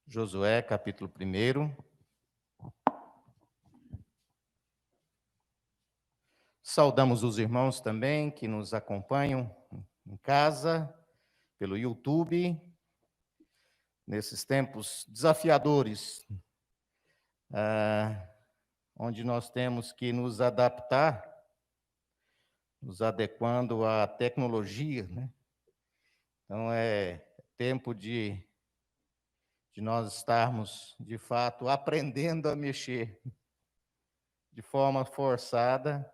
Josué, capítulo 1. Saudamos os irmãos também que nos acompanham em casa, pelo YouTube, nesses tempos desafiadores, onde nós temos que nos adaptar, nos adequando à tecnologia, né? Então, é tempo de nós estarmos, de fato, aprendendo a mexer de forma forçada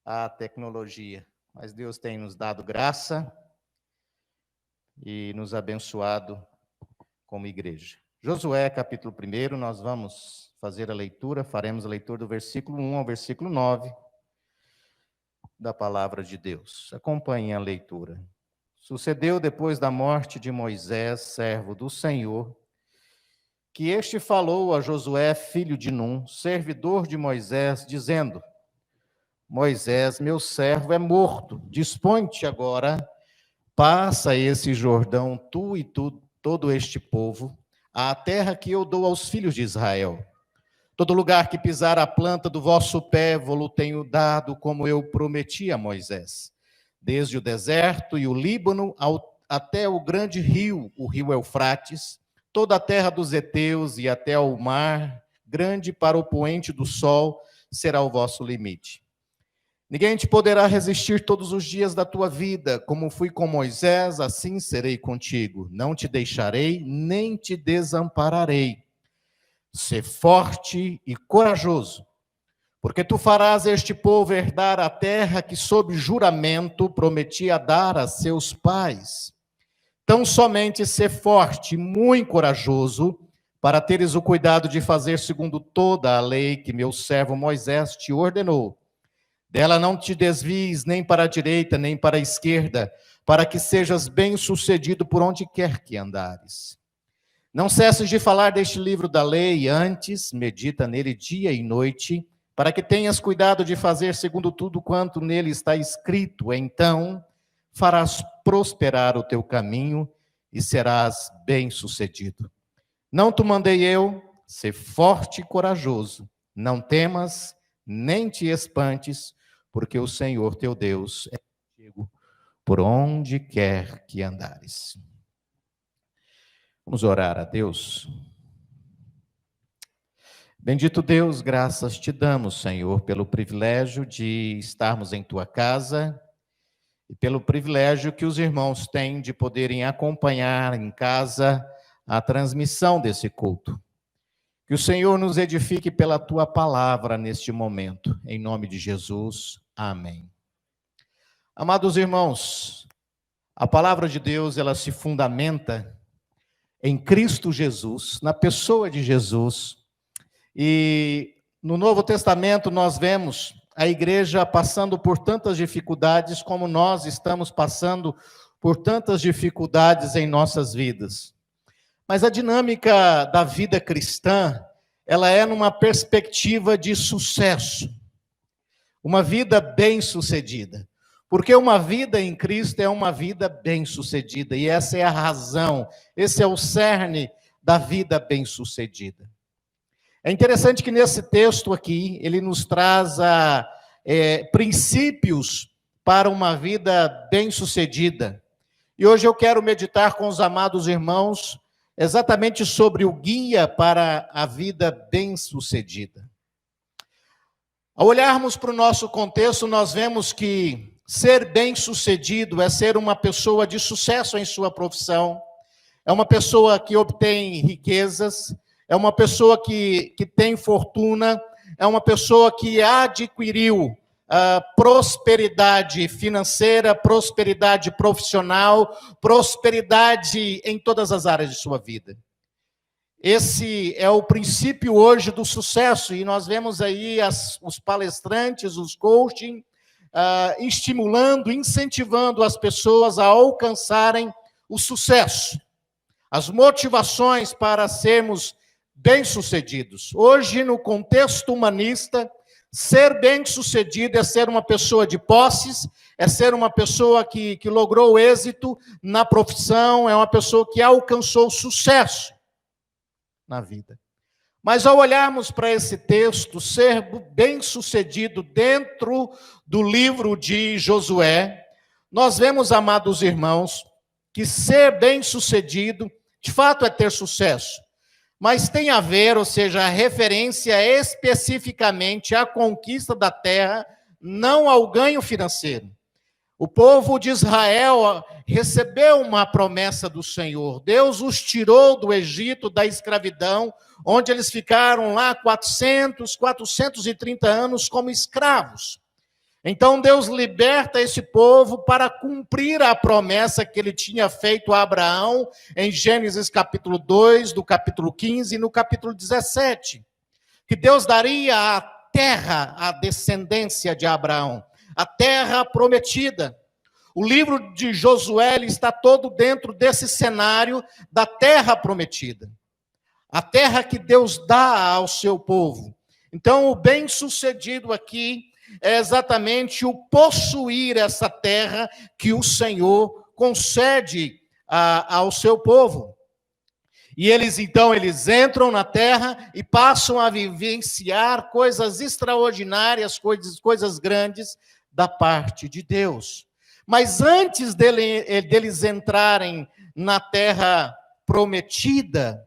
à tecnologia. Mas Deus tem nos dado graça e nos abençoado como igreja. Josué, capítulo 1, nós vamos fazer a leitura, faremos a leitura do versículo 1 ao versículo 9 da palavra de Deus. Acompanhem a leitura. Sucedeu depois da morte de Moisés, servo do Senhor, que este falou a Josué, filho de Num, servidor de Moisés, dizendo: Moisés, meu servo, é morto. Dispõe-te agora, passa esse Jordão, tu e todo este povo, à terra que eu dou aos filhos de Israel. Todo lugar que pisar a planta do vosso pé, vou-lo tenho dado, como eu prometi a Moisés. Desde o deserto e o Líbano até o grande rio, o rio Eufrates, toda a terra dos heteus e até ao mar, grande para o poente do sol, será o vosso limite. Ninguém te poderá resistir todos os dias da tua vida, como fui com Moisés, assim serei contigo. Não te deixarei, nem te desampararei. Sê forte e corajoso, porque tu farás este povo herdar a terra que, sob juramento, prometia dar a seus pais. Tão somente sê forte e muito corajoso, para teres o cuidado de fazer segundo toda a lei que meu servo Moisés te ordenou. Dela não te desvies nem para a direita, nem para a esquerda, para que sejas bem-sucedido por onde quer que andares. Não cesses de falar deste livro da lei, antes medita nele dia e noite, para que tenhas cuidado de fazer segundo tudo quanto nele está escrito. Então farás prosperar o teu caminho e serás bem-sucedido. Não te mandei eu, ser forte e corajoso, não temas, nem te espantes, porque o Senhor teu Deus é contigo por onde quer que andares. Vamos orar a Deus. Bendito Deus, graças te damos, Senhor, pelo privilégio de estarmos em tua casa e pelo privilégio que os irmãos têm de poderem acompanhar em casa a transmissão desse culto. Que o Senhor nos edifique pela tua palavra neste momento, em nome de Jesus. Amém. Amados irmãos, a palavra de Deus, ela se fundamenta em Cristo Jesus, na pessoa de Jesus. E no Novo Testamento nós vemos a igreja passando por tantas dificuldades como nós estamos passando por tantas dificuldades em nossas vidas. Mas a dinâmica da vida cristã, ela é numa perspectiva de sucesso, uma vida bem-sucedida. Porque uma vida em Cristo é uma vida bem-sucedida, e essa é a razão, esse é o cerne da vida bem-sucedida. É interessante que nesse texto aqui, ele nos traz princípios para uma vida bem-sucedida. E hoje eu quero meditar com os amados irmãos exatamente sobre o guia para a vida bem-sucedida. Ao olharmos para o nosso contexto, nós vemos que ser bem-sucedido é ser uma pessoa de sucesso em sua profissão, é uma pessoa que obtém riquezas, é uma pessoa que tem fortuna, é uma pessoa que adquiriu prosperidade financeira, prosperidade profissional, prosperidade em todas as áreas de sua vida. Esse é o princípio hoje do sucesso, e nós vemos aí os palestrantes, os coaching, estimulando, incentivando as pessoas a alcançarem o sucesso, as motivações para sermos bem-sucedidos. Hoje, no contexto humanista, ser bem-sucedido é ser uma pessoa de posses, é ser uma pessoa que logrou êxito na profissão, é uma pessoa que alcançou sucesso. na vida. Mas ao olharmos para esse texto, ser bem-sucedido dentro do livro de Josué, nós vemos, amados irmãos, que ser bem-sucedido, de fato, é ter sucesso. Mas tem a ver, ou seja, a referência especificamente à conquista da terra, não ao ganho financeiro. O povo de Israel recebeu uma promessa do Senhor. Deus os tirou do Egito, da escravidão, onde eles ficaram lá 430 anos como escravos. Então Deus liberta esse povo para cumprir a promessa que ele tinha feito a Abraão em Gênesis capítulo 2, do capítulo 15 e no capítulo 17. Que Deus daria a terra à descendência de Abraão, a terra prometida. O livro de Josué está todo dentro desse cenário da terra prometida. A terra que Deus dá ao seu povo. Então, o bem-sucedido aqui é exatamente o possuir essa terra que o Senhor concede ao seu povo. E eles entram na terra e passam a vivenciar coisas extraordinárias, coisas grandes da parte de Deus. Mas antes deles entrarem na terra prometida,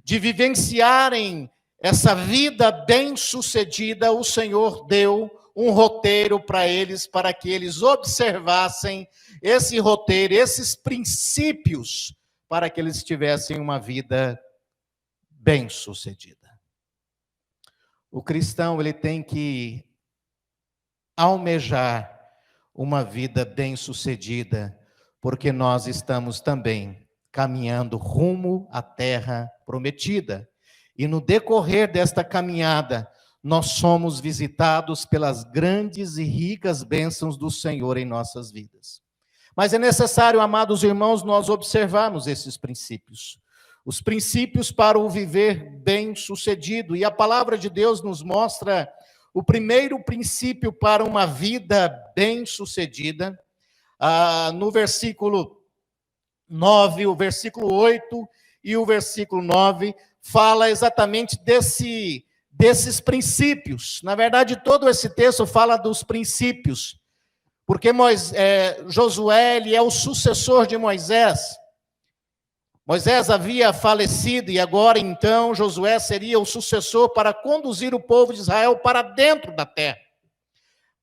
de vivenciarem essa vida bem-sucedida, o Senhor deu um roteiro para eles, para que eles observassem esse roteiro, esses princípios, para que eles tivessem uma vida bem-sucedida. O cristão, ele tem que almejar uma vida bem-sucedida, porque nós estamos também caminhando rumo à terra prometida. E no decorrer desta caminhada, nós somos visitados pelas grandes e ricas bênçãos do Senhor em nossas vidas. Mas é necessário, amados irmãos, nós observarmos esses princípios. Os princípios para o viver bem-sucedido. E a palavra de Deus nos mostra o primeiro princípio para uma vida bem-sucedida. No versículo 9, o versículo 8 e o versículo 9, fala exatamente desses princípios. Na verdade, todo esse texto fala dos princípios. Porque Josué, ele é o sucessor de Moisés. Moisés havia falecido e agora, então, Josué seria o sucessor para conduzir o povo de Israel para dentro da terra.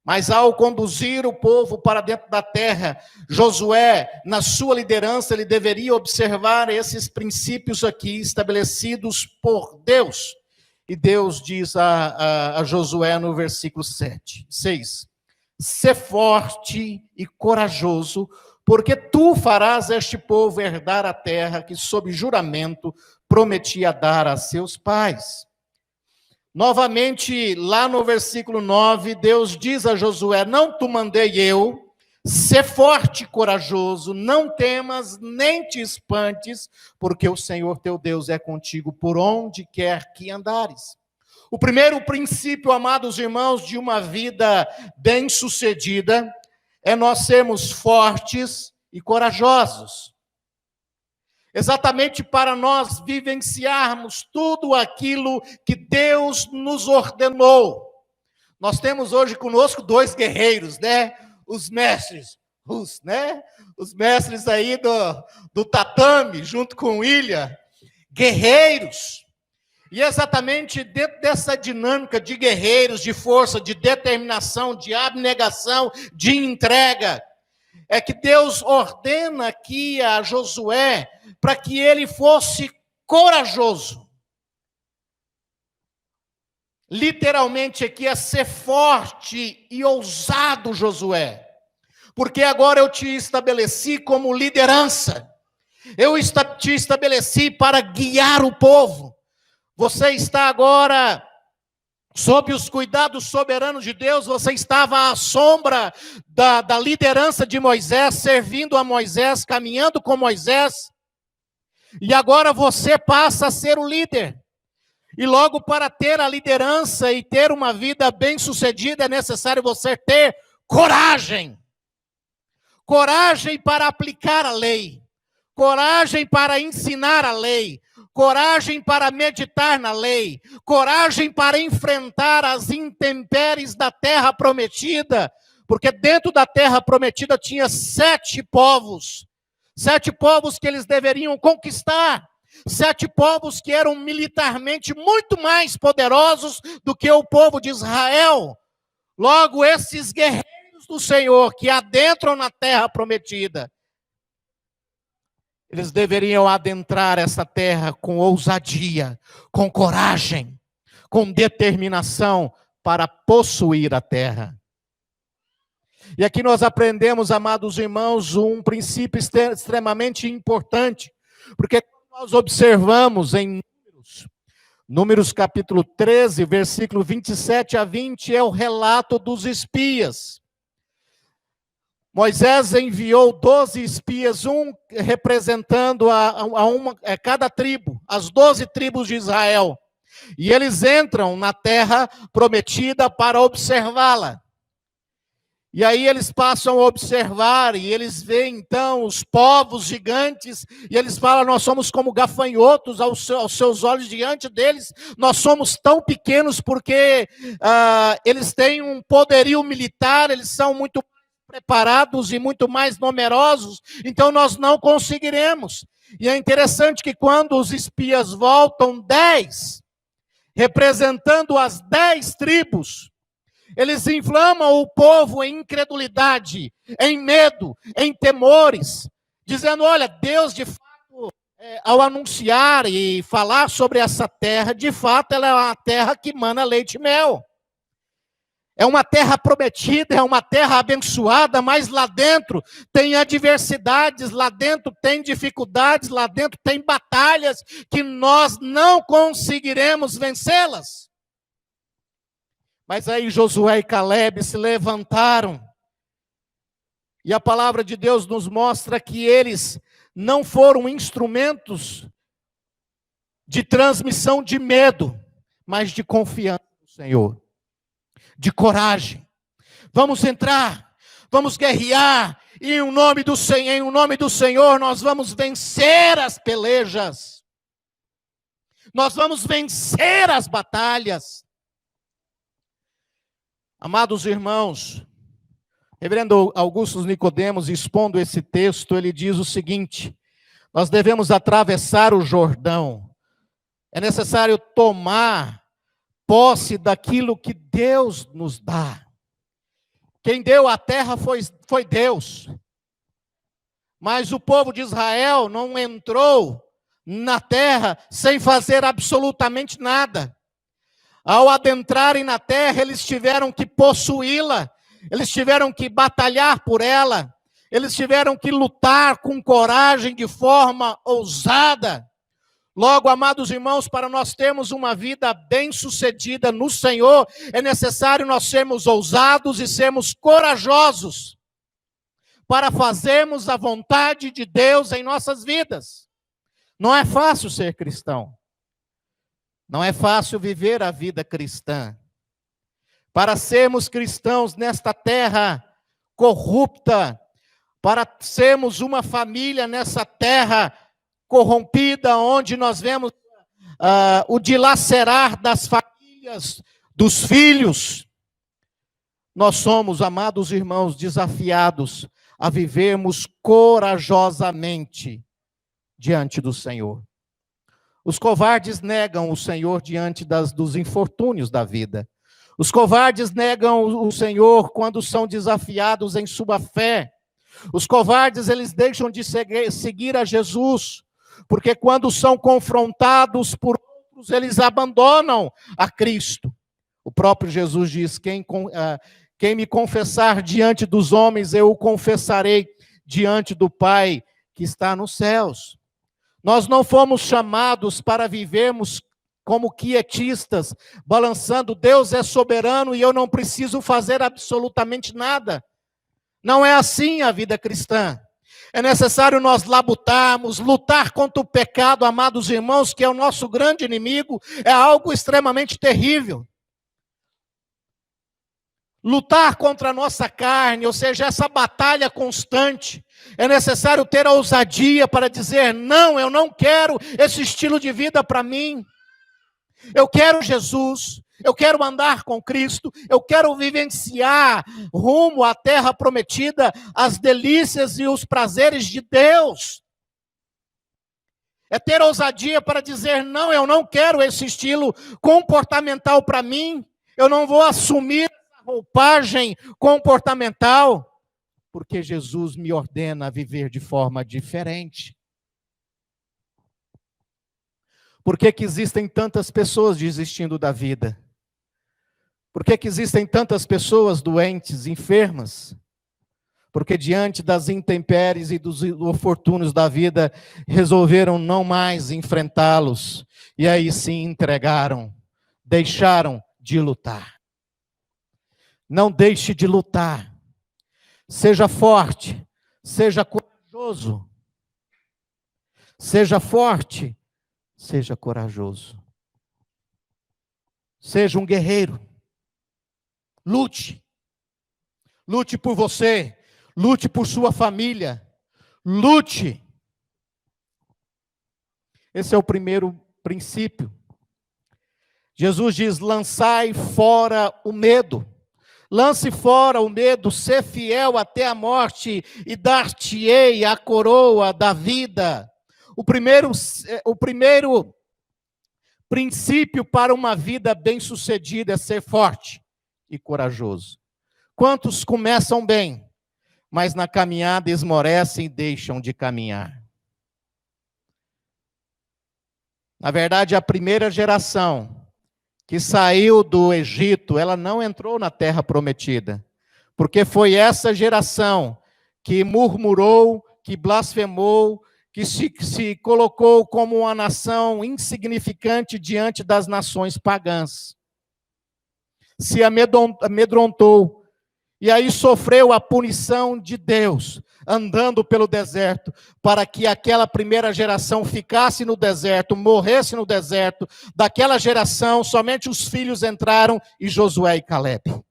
Mas ao conduzir o povo para dentro da terra, Josué, na sua liderança, ele deveria observar esses princípios aqui estabelecidos por Deus. E Deus diz a Josué no versículo 6, Sê forte e corajoso, porque tu farás este povo herdar a terra que, sob juramento, prometia dar a seus pais. Novamente, lá no versículo 9, Deus diz a Josué, não te mandei eu, sê forte e corajoso, não temas, nem te espantes, porque o Senhor teu Deus é contigo por onde quer que andares. O primeiro princípio, amados irmãos, de uma vida bem-sucedida, é nós sermos fortes e corajosos. Exatamente para nós vivenciarmos tudo aquilo que Deus nos ordenou. Nós temos hoje conosco 2 guerreiros, né? Os mestres, os mestres aí do tatame, junto com o William, guerreiros. E exatamente dentro dessa dinâmica de guerreiros, de força, de determinação, de abnegação, de entrega, é que Deus ordena aqui a Josué para que ele fosse corajoso. Literalmente aqui é ser forte e ousado, Josué. Porque agora eu te estabeleci como liderança. Eu te estabeleci para guiar o povo. Você está agora sob os cuidados soberanos de Deus, você estava à sombra da liderança de Moisés, servindo a Moisés, caminhando com Moisés, e agora você passa a ser o líder. E logo para ter a liderança e ter uma vida bem-sucedida, é necessário você ter coragem. Coragem para aplicar a lei. Coragem para ensinar a lei. coragem para meditar na lei, coragem para enfrentar as intempéries da terra prometida, porque dentro da terra prometida tinha 7 povos que eles deveriam conquistar, 7 povos que eram militarmente muito mais poderosos do que o povo de Israel. Logo, esses guerreiros do Senhor que adentram na terra prometida, eles deveriam adentrar essa terra com ousadia, com coragem, com determinação para possuir a terra. E aqui nós aprendemos, amados irmãos, um princípio extremamente importante, porque nós observamos em Números capítulo 13, versículo 27 a 20, é o relato dos espias. Moisés enviou 12 espias, um representando cada tribo, as 12 tribos de Israel. E eles entram na terra prometida para observá-la. E aí eles passam a observar, e eles veem então os povos gigantes, e eles falam: nós somos como gafanhotos aos seus olhos diante deles, nós somos tão pequenos porque eles têm um poderio militar, eles são muito preparados e muito mais numerosos, então nós não conseguiremos. E é interessante que quando os espias voltam, 10, representando as 10 tribos, eles inflamam o povo em incredulidade, em medo, em temores, dizendo: olha, Deus de fato, ao anunciar e falar sobre essa terra, de fato ela é uma terra que mana leite e mel. É uma terra prometida, é uma terra abençoada, mas lá dentro tem adversidades, lá dentro tem dificuldades, lá dentro tem batalhas que nós não conseguiremos vencê-las. Mas aí Josué e Caleb se levantaram, e a palavra de Deus nos mostra que eles não foram instrumentos de transmissão de medo, mas de confiança no Senhor, de coragem. Vamos entrar, vamos guerrear, e em nome do Senhor nós vamos vencer as pelejas, nós vamos vencer as batalhas. Amados irmãos, reverendo Augusto Nicodemos, expondo esse texto, ele diz o seguinte: nós devemos atravessar o Jordão, é necessário tomar posse daquilo que Deus nos dá. Quem deu a terra foi Deus, mas o povo de Israel não entrou na terra sem fazer absolutamente nada. Ao adentrarem na terra, eles tiveram que possuí-la, eles tiveram que batalhar por ela, eles tiveram que lutar com coragem, de forma ousada. Logo, amados irmãos, para nós termos uma vida bem-sucedida no Senhor, é necessário nós sermos ousados e sermos corajosos para fazermos a vontade de Deus em nossas vidas. Não é fácil ser cristão. Não é fácil viver a vida cristã. Para sermos cristãos nesta terra corrupta, para sermos uma família nessa terra corrompida, onde nós vemos o dilacerar das famílias, dos filhos, nós somos, amados irmãos, desafiados a vivermos corajosamente diante do Senhor. Os covardes negam o Senhor diante dos infortúnios da vida. Os covardes negam o Senhor quando são desafiados em sua fé. Os covardes, eles deixam de seguir a Jesus, porque quando são confrontados por outros, eles abandonam a Cristo. O próprio Jesus diz: quem me confessar diante dos homens, eu o confessarei diante do Pai que está nos céus. Nós não fomos chamados para vivermos como quietistas, balançando: Deus é soberano e eu não preciso fazer absolutamente nada. Não é assim a vida cristã. É necessário nós labutarmos, lutar contra o pecado, amados irmãos, que é o nosso grande inimigo, é algo extremamente terrível. lutar contra a nossa carne, ou seja, essa batalha constante. É necessário ter a ousadia para dizer: não, eu não quero esse estilo de vida para mim. Eu quero Jesus, eu quero andar com Cristo, eu quero vivenciar rumo à terra prometida, as delícias e os prazeres de Deus. É ter ousadia para dizer: não, eu não quero esse estilo comportamental para mim, eu não vou assumir essa roupagem comportamental, porque Jesus me ordena a viver de forma diferente. Por que que existem tantas pessoas desistindo da vida? Por que que existem tantas pessoas doentes, enfermas? Porque diante das intempéries e dos infortúnios da vida, resolveram não mais enfrentá-los. E aí sim entregaram, deixaram de lutar. Não deixe de lutar. Seja forte, seja corajoso. Seja forte, seja corajoso. Seja um guerreiro. Lute. Lute por você. Lute por sua família. Lute. Esse é o primeiro princípio. Jesus diz: lançai fora o medo. Lance fora o medo, ser fiel até a morte e dar-te-ei a coroa da vida. O primeiro princípio para uma vida bem-sucedida é ser forte e corajoso. Quantos começam bem, mas na caminhada esmorecem e deixam de caminhar? Na verdade, a primeira geração que saiu do Egito, ela não entrou na terra prometida, porque foi essa geração que murmurou, que blasfemou, que se colocou como uma nação insignificante diante das nações pagãs. Se amedrontou, e aí sofreu a punição de Deus, andando pelo deserto, para que aquela primeira geração ficasse no deserto, morresse no deserto. Daquela geração, somente os filhos entraram, e Josué e Calebe.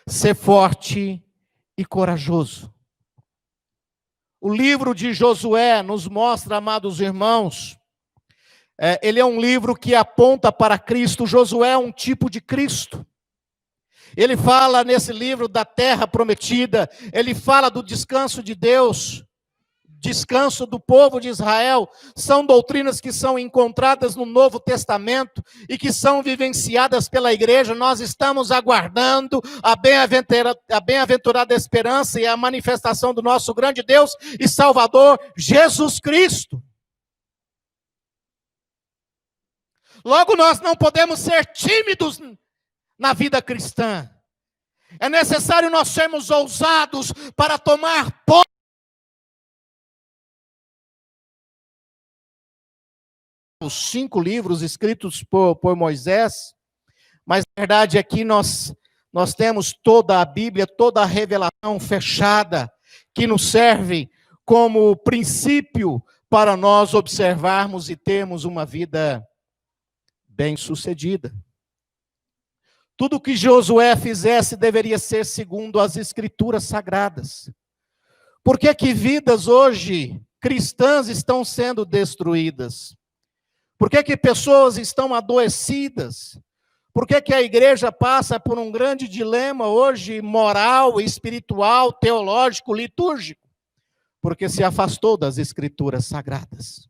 Ser forte e corajoso. O livro de Josué nos mostra, amados irmãos, ele é um livro que aponta para Cristo. Josué é um tipo de Cristo. Ele fala nesse livro da terra prometida, ele fala do descanso de Deus, descanso do povo de Israel. São doutrinas que são encontradas no Novo Testamento e que são vivenciadas pela igreja. Nós estamos aguardando a bem-aventurada esperança e a manifestação do nosso grande Deus e Salvador, Jesus Cristo. Logo, nós não podemos ser tímidos na vida cristã. É necessário nós sermos ousados para tomar posse. Os 5 livros escritos por Moisés, mas a verdade é que nós temos toda a Bíblia, toda a revelação fechada, que nos serve como princípio para nós observarmos e termos uma vida bem-sucedida. Tudo que Josué fizesse deveria ser segundo as Escrituras Sagradas. Por que que vidas hoje cristãs estão sendo destruídas? Por que que pessoas estão adoecidas? Por que que a igreja passa por um grande dilema hoje, moral, espiritual, teológico, litúrgico? Porque se afastou das Escrituras Sagradas.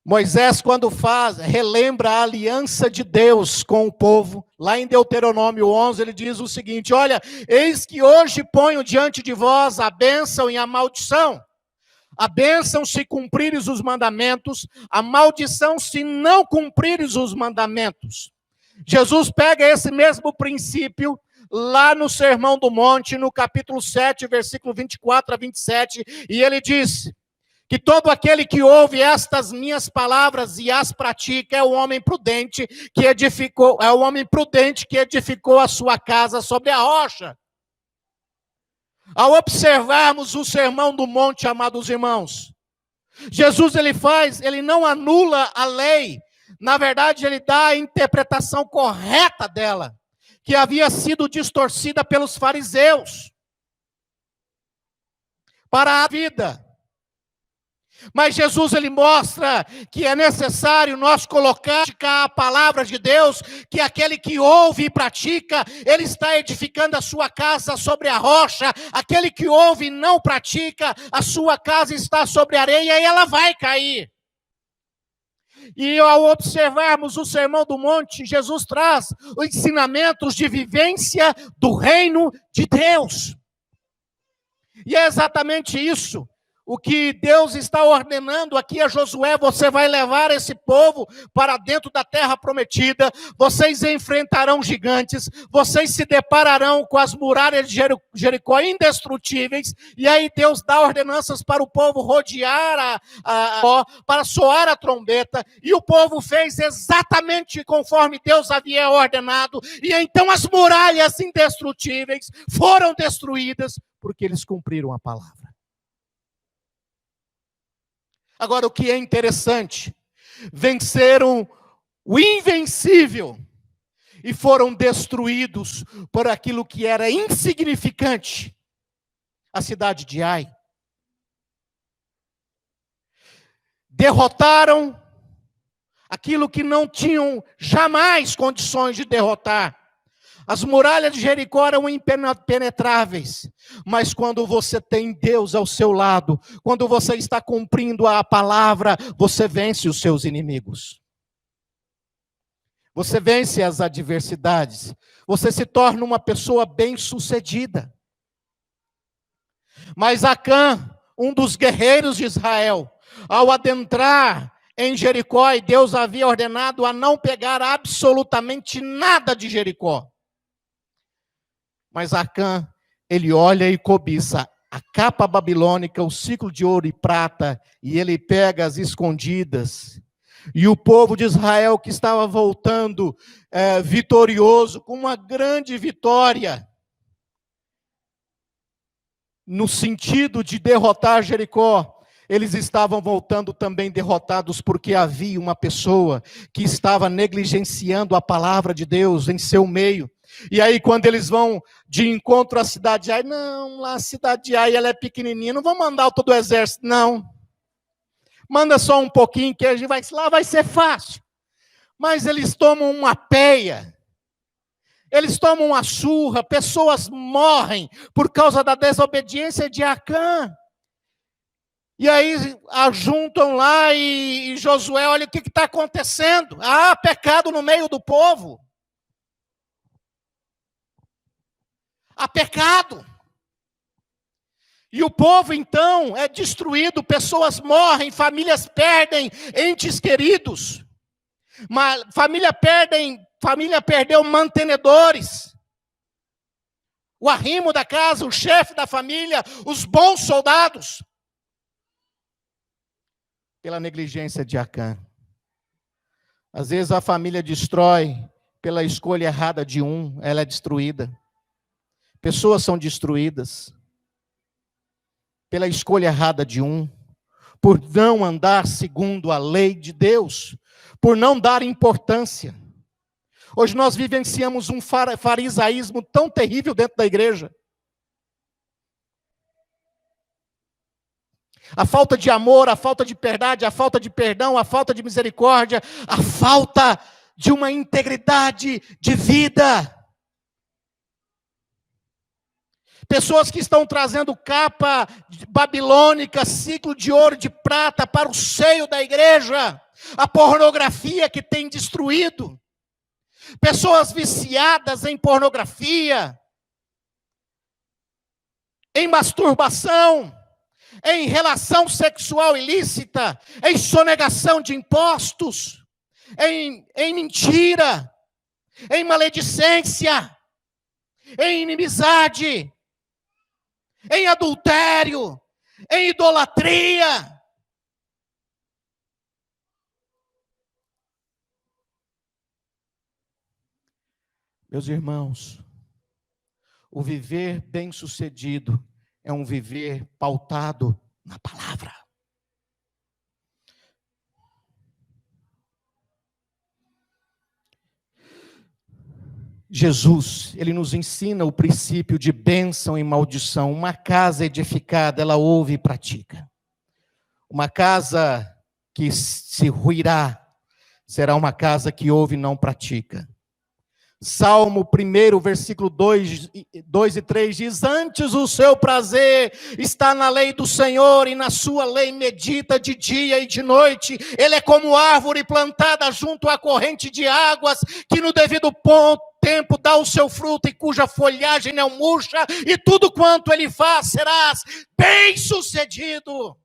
Moisés, quando relembra a aliança de Deus com o povo, lá em Deuteronômio 11, ele diz o seguinte: olha, eis que hoje ponho diante de vós a bênção e a maldição. A bênção se cumprires os mandamentos, a maldição se não cumprires os mandamentos. Jesus pega esse mesmo princípio lá no Sermão do Monte, no capítulo 7, versículo 24 a 27, e ele diz que todo aquele que ouve estas minhas palavras e as pratica é o homem prudente que edificou a sua casa sobre a rocha. Ao observarmos o Sermão do Monte, amados irmãos, Jesus ele não anula a lei, Na verdade, ele dá a interpretação correta dela, que havia sido distorcida pelos fariseus para a vida. Mas Jesus, ele mostra que é necessário nós colocar a palavra de Deus, que aquele que ouve e pratica, ele está edificando a sua casa sobre a rocha. Aquele que ouve e não pratica, a sua casa está sobre a areia e ela vai cair. E ao observarmos o Sermão do Monte, Jesus traz os ensinamentos de vivência do reino de Deus. E é exatamente isso. O que Deus está ordenando aqui a Josué: você vai levar esse povo para dentro da terra prometida, vocês enfrentarão gigantes, vocês se depararão com as muralhas de Jericó indestrutíveis, e aí Deus dá ordenanças para o povo rodear para soar a trombeta, e o povo fez exatamente conforme Deus havia ordenado, e então as muralhas indestrutíveis foram destruídas, porque eles cumpriram a palavra. Agora, o que é interessante, venceram o invencível e foram destruídos por aquilo que era insignificante, a cidade de Ai. Derrotaram aquilo que não tinham jamais condições de derrotar. As muralhas de Jericó eram impenetráveis, mas quando você tem Deus ao seu lado, quando você está cumprindo a palavra, você vence os seus inimigos. Você vence as adversidades, você se torna uma pessoa bem-sucedida. Mas Acã, um dos guerreiros de Israel, ao adentrar em Jericó, e Deus havia ordenado a não pegar absolutamente nada de Jericó. Mas Acã, ele olha e cobiça a capa babilônica, o ciclo de ouro e prata, e ele pega as escondidas. E o povo de Israel, que estava voltando vitorioso, com uma grande vitória, no sentido de derrotar Jericó, eles estavam voltando também derrotados, porque havia uma pessoa que estava negligenciando a palavra de Deus em seu meio. E aí, quando eles vão de encontro à cidade de Ai, não, lá a cidade de Ai, ela é pequenininha, não vão mandar todo o exército, não. Manda só um pouquinho, que a gente lá vai ser fácil. Mas eles tomam uma peia, eles tomam uma surra, pessoas morrem por causa da desobediência de Acã. E aí ajuntam lá e Josué, olha o que está acontecendo. Há pecado no meio do povo. Há pecado. E o povo então é destruído, pessoas morrem, famílias perdem entes queridos. Família perdeu mantenedores. O arrimo da casa, o chefe da família, os bons soldados. Pela negligência de Acã. Às vezes a família destrói pela escolha errada de um, ela é destruída. Pessoas são destruídas pela escolha errada de um, por não andar segundo a lei de Deus, por não dar importância. Hoje nós vivenciamos um farisaísmo tão terrível dentro da igreja. A falta de amor, a falta de piedade, a falta de perdão, a falta de misericórdia, a falta de uma integridade de vida. Pessoas que estão trazendo capa babilônica, ciclo de ouro e de prata para o seio da igreja. A pornografia que tem destruído. Pessoas viciadas em pornografia, em masturbação, em relação sexual ilícita, em sonegação de impostos, em mentira, em maledicência, em inimizade, em adultério, em idolatria. Meus irmãos, o viver bem-sucedido é um viver pautado na palavra. Jesus, ele nos ensina o princípio de bênção e maldição. Uma casa edificada, ela ouve e pratica. Uma casa que se ruirá, será uma casa que ouve e não pratica. Salmo 1, versículo 2 e 3 diz: antes o seu prazer está na lei do Senhor, e na sua lei medita de dia e de noite. Ele é como árvore plantada junto à corrente de águas, que no devido tempo dá o seu fruto, e cuja folhagem não murcha, e tudo quanto ele faz serás bem-sucedido.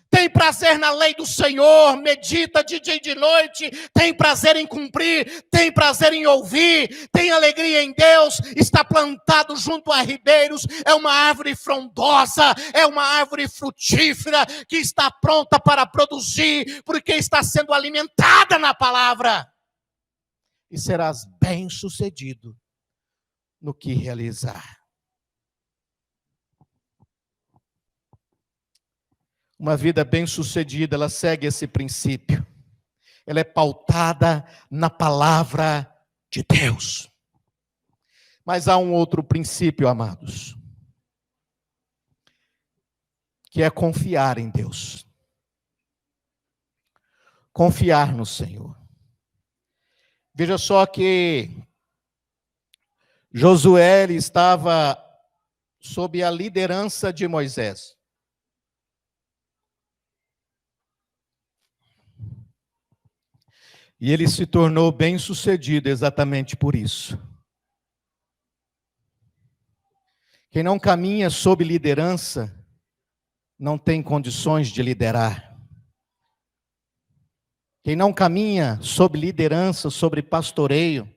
Tem prazer na lei do Senhor, medita de dia e de noite, tem prazer em cumprir, tem prazer em ouvir, tem alegria em Deus, está plantado junto a ribeiros, é uma árvore frondosa, é uma árvore frutífera, que está pronta para produzir, porque está sendo alimentada na palavra. E serás bem-sucedido no que realizar. Uma vida bem-sucedida, ela segue esse princípio. Ela é pautada na palavra de Deus. Mas há um outro princípio, amados, que é confiar em Deus. Confiar no Senhor. Veja só que Josué estava sob a liderança de Moisés. E ele se tornou bem-sucedido exatamente por isso. Quem não caminha sob liderança não tem condições de liderar. Quem não caminha sob liderança, sobre pastoreio,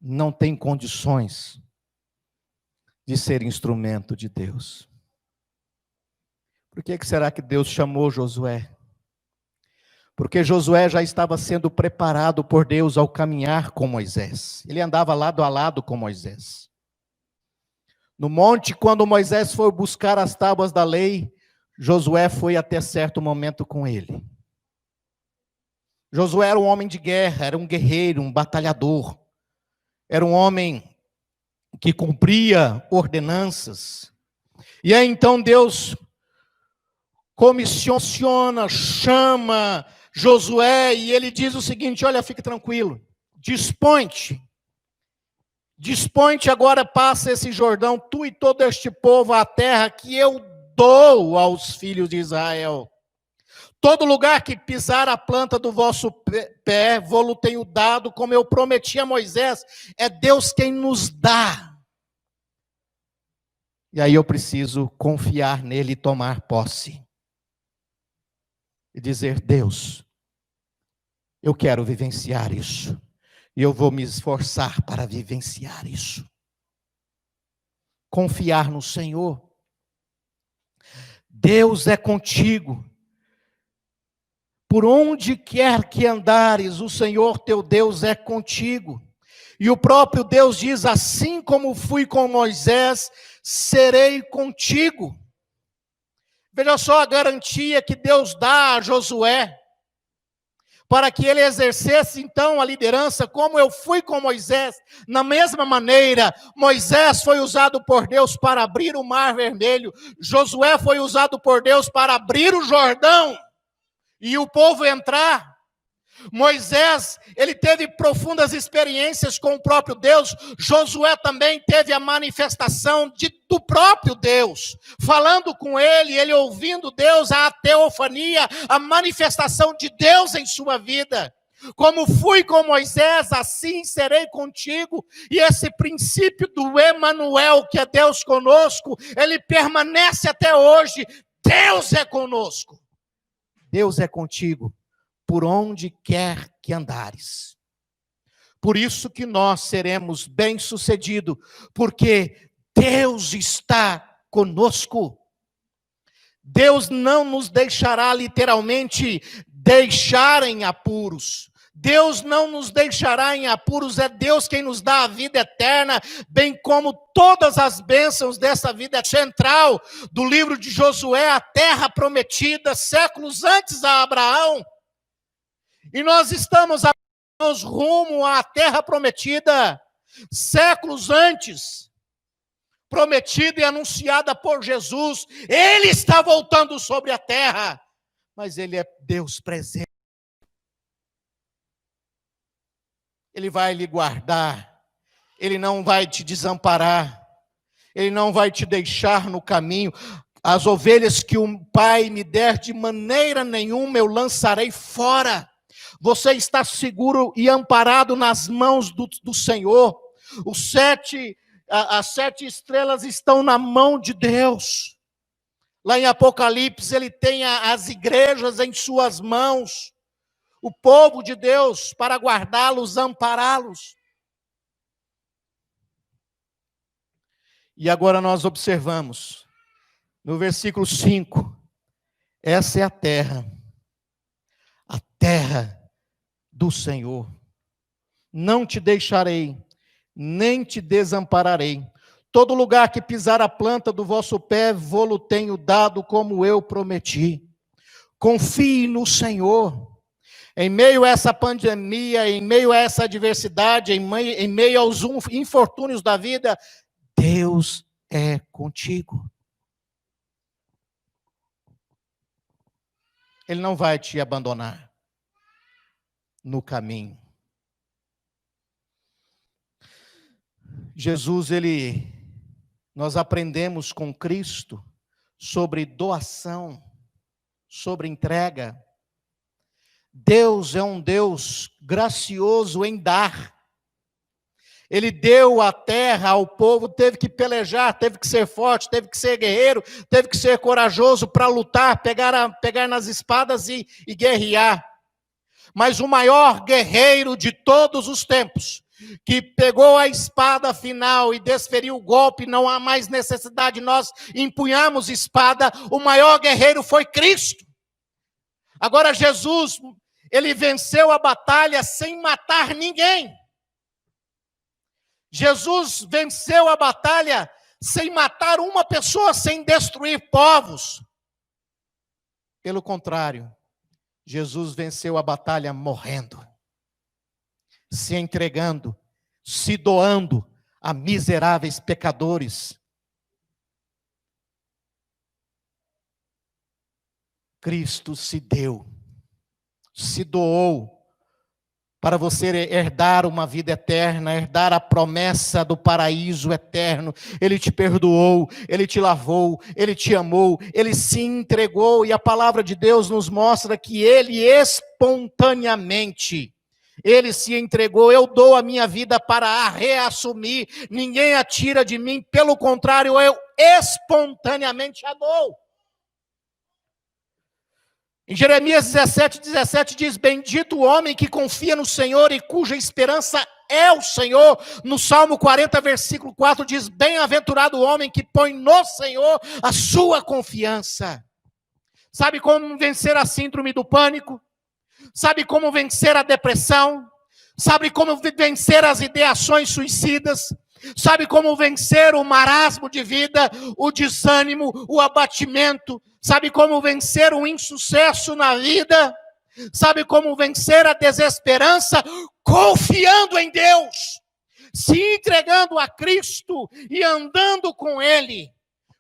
não tem condições de ser instrumento de Deus. Por que será que Deus chamou Josué? Porque Josué já estava sendo preparado por Deus ao caminhar com Moisés. Ele andava lado a lado com Moisés. No monte, quando Moisés foi buscar as tábuas da lei, Josué foi até certo momento com ele. Josué era um homem de guerra, era um guerreiro, um batalhador. Era um homem que cumpria ordenanças. E aí então Deus comissiona, chama Josué, e ele diz o seguinte: olha, fique tranquilo, dispõe-te agora, passa esse Jordão, tu e todo este povo, a terra que eu dou aos filhos de Israel. Todo lugar que pisar a planta do vosso pé, vou-lo tenho dado, como eu prometi a Moisés. É Deus quem nos dá. E aí eu preciso confiar nele e tomar posse. E dizer: Deus, eu quero vivenciar isso. E eu vou me esforçar para vivenciar isso. Confiar no Senhor. Deus é contigo. Por onde quer que andares, o Senhor teu Deus é contigo. E o próprio Deus diz: assim como fui com Moisés, serei contigo. Veja só a garantia que Deus dá a Josué, para que ele exercesse então a liderança, como eu fui com Moisés. Na mesma maneira, Moisés foi usado por Deus para abrir o Mar Vermelho, Josué foi usado por Deus para abrir o Jordão, e o povo entrar. Moisés, ele teve profundas experiências com o próprio Deus. Josué também teve a manifestação do próprio Deus, falando com ele ouvindo Deus, a teofania, a manifestação de Deus em sua vida. Como fui com Moisés, assim serei contigo. E esse princípio do Emanuel, que é Deus conosco, ele permanece até hoje. Deus é conosco. Deus é contigo, por onde quer que andares. Por isso que nós seremos bem-sucedidos, porque Deus está conosco. Deus não nos deixará literalmente deixar em apuros. Deus não nos deixará em apuros, é Deus quem nos dá a vida eterna, bem como todas as bênçãos dessa vida central do livro de Josué, a terra prometida, séculos antes a Abraão. E nós estamos rumo à terra prometida, séculos antes, prometida e anunciada por Jesus. Ele está voltando sobre a terra, mas ele é Deus presente. Ele vai lhe guardar, ele não vai te desamparar, ele não vai te deixar no caminho. As ovelhas que o Pai me der, de maneira nenhuma eu lançarei fora. Você está seguro e amparado nas mãos do Senhor. As 7 estrelas estão na mão de Deus. Lá em Apocalipse, ele tem as igrejas em suas mãos, o povo de Deus, para guardá-los, ampará-los. E agora nós observamos, no versículo 5, essa é a terra do Senhor. Não te deixarei, nem te desampararei. Todo lugar que pisar a planta do vosso pé, vô-lo tenho dado, como eu prometi. Confie no Senhor. Em meio a essa pandemia, em meio a essa adversidade, em meio aos infortúnios da vida, Deus é contigo. Ele não vai te abandonar no caminho. Jesus, nós aprendemos com Cristo sobre doação, sobre entrega. Deus é um Deus gracioso em dar. Ele deu a terra ao povo, teve que pelejar, teve que ser forte, teve que ser guerreiro, teve que ser corajoso para lutar, pegar nas espadas e guerrear. Mas o maior guerreiro de todos os tempos, que pegou a espada final e desferiu o golpe, não há mais necessidade de nós empunharmos espada, o maior guerreiro foi Cristo. Agora Jesus, ele venceu a batalha sem matar ninguém. Jesus venceu a batalha sem matar uma pessoa, sem destruir povos. Pelo contrário, Jesus venceu a batalha morrendo, se entregando, se doando a miseráveis pecadores. Cristo se deu, se doou, para você herdar uma vida eterna, herdar a promessa do paraíso eterno. Ele te perdoou, ele te lavou, ele te amou, ele se entregou, e a palavra de Deus nos mostra que ele espontaneamente, ele se entregou. Eu dou a minha vida para a reassumir, ninguém a tira de mim, pelo contrário, eu espontaneamente a dou. Em Jeremias 17 diz: bendito o homem que confia no Senhor e cuja esperança é o Senhor. No Salmo 40, versículo 4 diz: bem-aventurado o homem que põe no Senhor a sua confiança. Sabe como vencer a síndrome do pânico? Sabe como vencer a depressão? Sabe como vencer as ideações suicidas? Sabe como vencer o marasmo de vida, o desânimo, o abatimento? Sabe como vencer o insucesso na vida? Sabe como vencer a desesperança? Confiando em Deus, se entregando a Cristo e andando com Ele,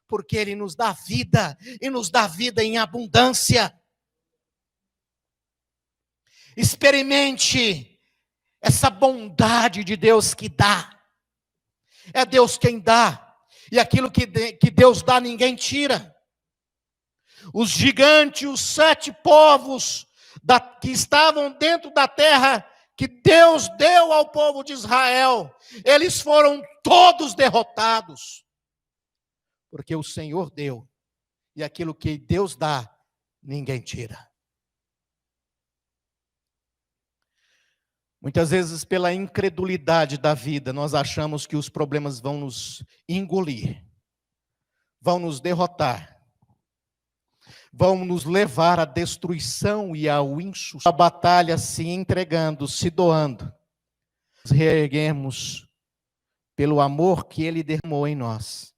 porque Ele nos dá vida, e nos dá vida em abundância. Experimente essa bondade de Deus que dá. É Deus quem dá, e aquilo que Deus dá ninguém tira. Os gigantes, os 7 povos que estavam dentro da terra que Deus deu ao povo de Israel, eles foram todos derrotados, porque o Senhor deu, e aquilo que Deus dá, ninguém tira. Muitas vezes, pela incredulidade da vida, nós achamos que os problemas vão nos engolir, vão nos derrotar, vão nos levar à destruição e ao insucesso. A batalha, se entregando, se doando, nos reerguemos pelo amor que Ele derramou em nós,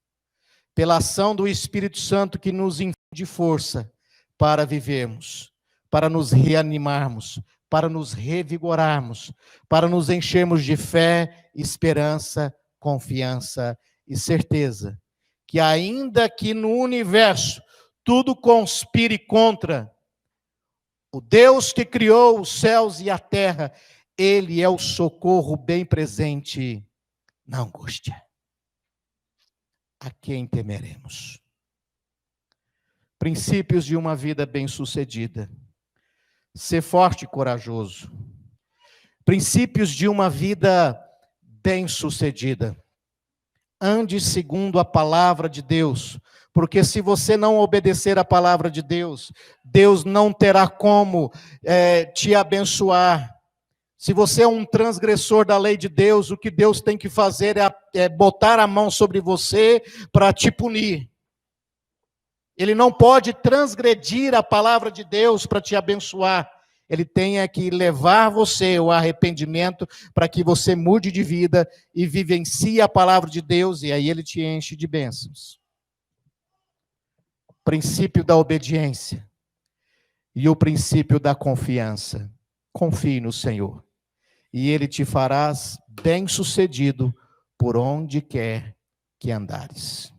pela ação do Espírito Santo que nos infunde força para vivermos, para nos reanimarmos, para nos revigorarmos, para nos enchermos de fé, esperança, confiança e certeza, que ainda que no universo tudo conspire contra, o Deus que criou os céus e a terra, Ele é o socorro bem presente na angústia. A quem temeremos? Princípios de uma vida bem-sucedida. Ser forte e corajoso. Princípios de uma vida bem-sucedida. Ande segundo a palavra de Deus, porque se você não obedecer a palavra de Deus, Deus não terá como te abençoar. Se você é um transgressor da lei de Deus, o que Deus tem que fazer é botar a mão sobre você para te punir. Ele não pode transgredir a palavra de Deus para te abençoar. Ele tem que levar você ao arrependimento para que você mude de vida e vivencie a palavra de Deus, e aí ele te enche de bênçãos. O princípio da obediência e o princípio da confiança. Confie no Senhor, e Ele te farás bem-sucedido por onde quer que andares.